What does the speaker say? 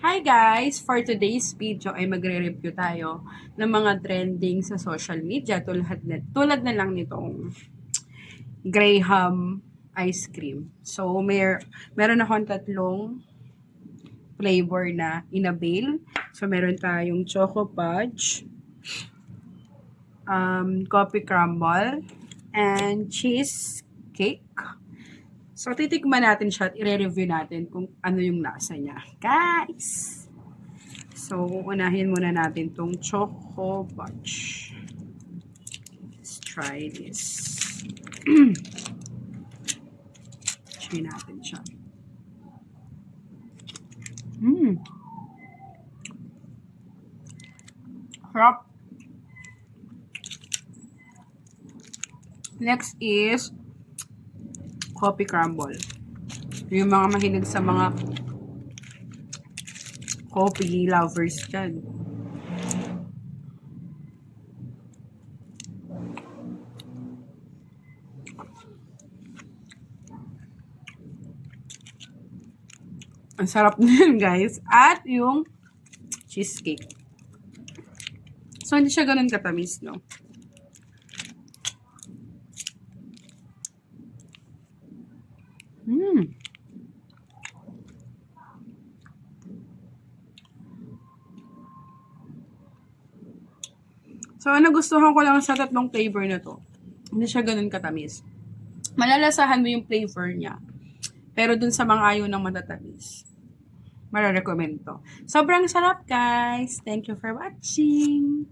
Hi guys! For today's video ay magre-review tayo ng mga trending sa social media tulad na lang nitong Graham ice cream. So, meron akong tatlong flavor na in-avail. So, meron tayong Choco Fudge, Coffee Crumble, and Cheesecake. So, titikman natin siya at i-review natin kung ano yung lasa niya. Guys! So, unahin muna natin tong Choco Fudge. Let's try this. Try natin siya. Sarap. Next is Coffee Crumble. Yung mga mahilig sa mga coffee lovers dyan. Ang sarap din, guys. At yung cheesecake. So, hindi siya ganun katamis, no? So, nagustuhan ko lang sa tatlong flavor na to. Hindi siya ganun katamis. Malalasahan mo yung flavor niya. Pero dun sa mga ayaw ng matatamis, mararecommend to. Sobrang sarap, guys! Thank you for watching!